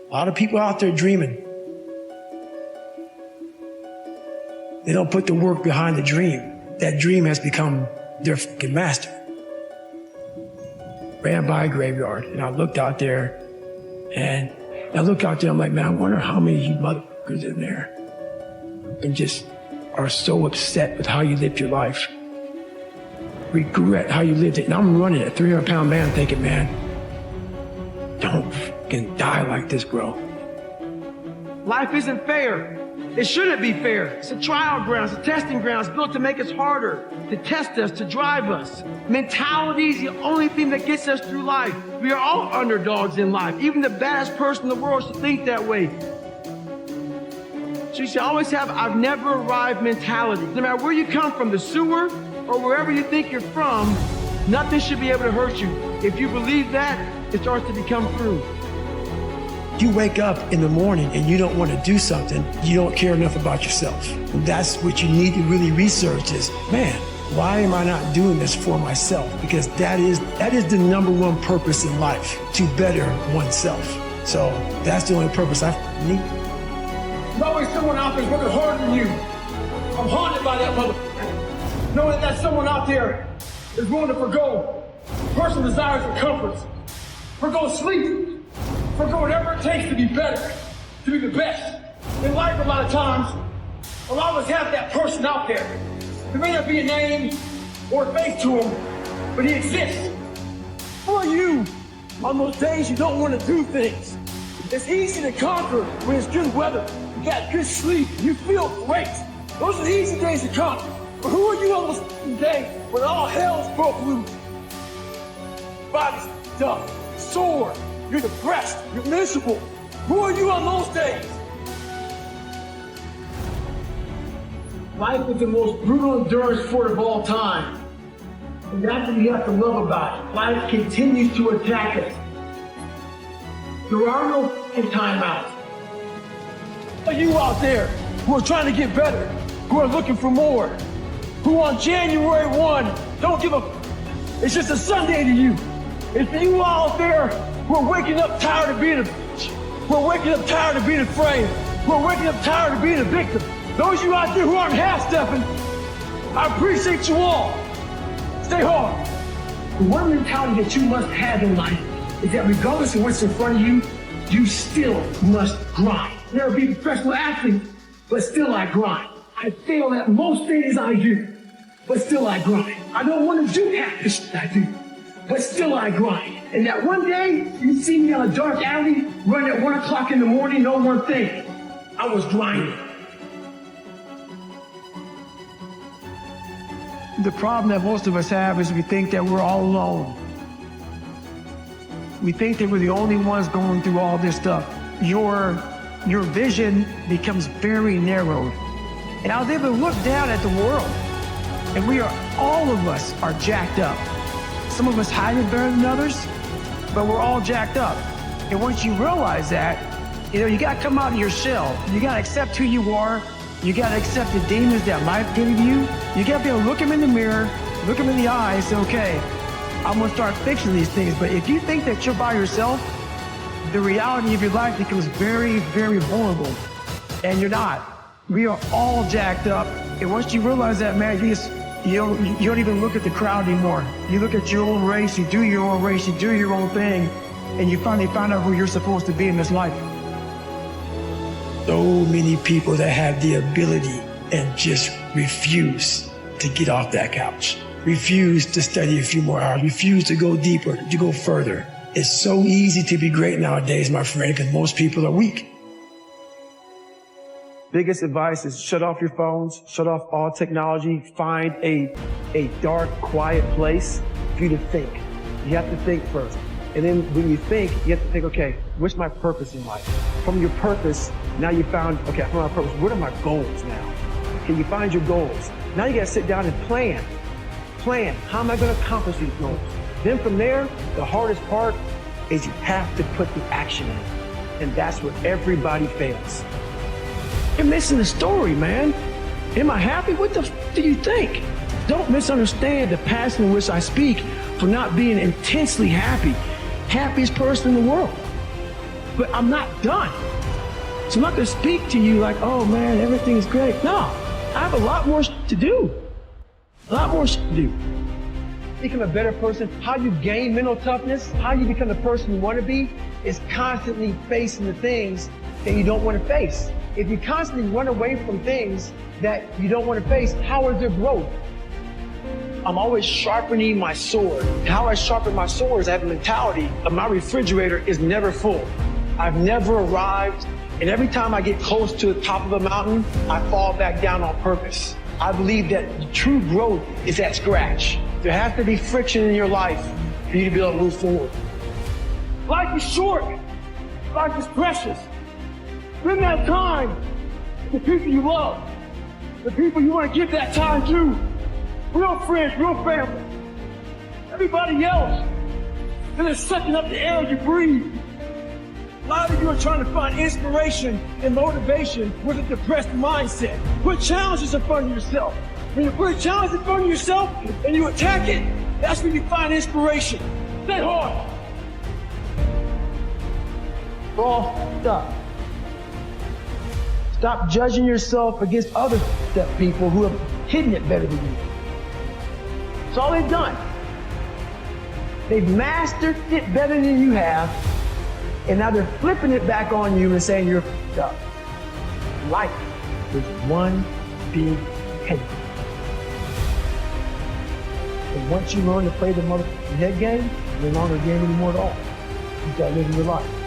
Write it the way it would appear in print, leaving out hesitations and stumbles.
A lot of people out there dreaming. They don't put the work behind the dream. That dream has become their fucking master. Ran by a graveyard, and I looked out there, and I look out there, I'm like, man, I wonder how many of you motherfuckers in there and just are so upset with how you lived your life. Regret how you lived it. And I'm running a 300-pound man thinking, man, don't fucking die like this, bro. Life isn't fair. It shouldn't be fair. It's a trial ground, it's a testing ground. It's built to make us harder, to test us, to drive us. Mentality is the only thing that gets us through life. We are all underdogs in life. Even the baddest person in the world should think that way. So you should always have I've never arrived mentality. No matter where you come from, the sewer or wherever you think you're from, nothing should be able to hurt you. If you believe that, it starts to become true. You wake up in the morning and you don't want to do something, you don't care enough about yourself. And that's what you need to really research is, man, why am I not doing this for myself? Because that is the number one purpose in life, to better oneself. So that's the only purpose I need. There's always someone out there working harder than you. I'm haunted by that motherfucker. Knowing that someone out there is willing to forgo personal desires and comforts, forgo sleep, forgo whatever it takes to be better, to be the best. In life, a lot of times, a lot of us have that person out there. There may not be a name or a face to him, but he exists. Who are you on those days you don't want to do things? It's easy to conquer when it's good weather, you got good sleep, you feel great. Those are the easy days to conquer. But who are you on those days when all hell's broke loose? Body's tough, sore, you're depressed, you're miserable. Who are you on those days? Life is the most brutal endurance sport of all time. And that's what you have to love about it. Life continues to attack us. There are no timeouts. Are you out there who are trying to get better, who are looking for more, who on January 1 don't give a it's just a Sunday to you. It's for you out there who are waking up tired of being a bitch, who are waking up tired of being afraid, who are waking up tired of being a victim. Those of you out there who aren't half-stepping, I appreciate you all. Stay hard. The one mentality that you must have in life is that regardless of what's in front of you, you still must grind. Never be a professional athlete, but still I grind. I fail at most things I do, but still I grind. I don't want to do half the shit I do, but still I grind. And that one day, you see me on a dark alley, running at 1 o'clock in the morning, know one thing, I was grinding. The problem that most of us have is we think that we're all alone. We think that we're the only ones going through all this stuff. Your vision becomes very narrowed. And I was able to look down at the world, and all of us are jacked up. Some of us hide it better than others, but we're all jacked up. And once you realize that, you gotta come out of your shell. You gotta accept who you are. You gotta accept the demons that life gave you. You gotta be able to look them in the mirror, look them in the eye, and say, okay, I'm gonna start fixing these things. But if you think that you're by yourself, the reality of your life becomes very, very vulnerable. And you're not. We are all jacked up. And once you realize that, man, you don't even look at the crowd anymore. You look at your own race, you do your own race, you do your own thing, and you finally find out who you're supposed to be in this life. So many people that have the ability and just refuse to get off that couch, refuse to study a few more hours, refuse to go deeper, to go further. It's so easy to be great nowadays, my friend, because most people are weak. Biggest advice is shut off your phones, shut off all technology, find a dark, quiet place for you to think. You have to think first. And then when you think, you have to think, okay, what's my purpose in life? From your purpose, now you found, okay, I found my purpose. What are my goals now? Can you find your goals? Now you gotta sit down and plan. Plan, how am I gonna accomplish these goals? Then from there, the hardest part is you have to put the action in. And that's where everybody fails. You're missing the story, man. Am I happy? What the f do you think? Don't misunderstand the passion in which I speak for not being intensely happy. Happiest person in the world. but I'm not done. So I'm not going to speak to you like, oh man, everything's great. No, I have a lot more to do. A lot more to do. Become a better person. How you gain mental toughness, how you become the person you want to be, is constantly facing the things that you don't want to face. If you constantly run away from things that you don't want to face, how is there growth? I'm always sharpening my sword. How I sharpen my sword is I have a mentality of my refrigerator is never full. I've never arrived, and every time I get close to the top of a mountain, I fall back down on purpose. I believe that true growth is at scratch. There has to be friction in your life for you to be able to move forward. Life is short. Life is precious. Spend that time with the people you love, the people you want to give that time to. Real friends, real family. Everybody else, they're just sucking up the air you breathe. A lot of you are trying to find inspiration and motivation with a depressed mindset. Put challenges in front of yourself. When you put a challenge in front of yourself and you attack it, that's when you find inspiration. Stay hard. Stop. Stop judging yourself against other people who have hidden it better than you. That's all they've done. They've mastered it better than you have, and now they're flipping it back on you and saying you're f***ed up. Life is one big head. And once you learn to play the head game, you're no longer a game anymore at all. You gotta live in your life.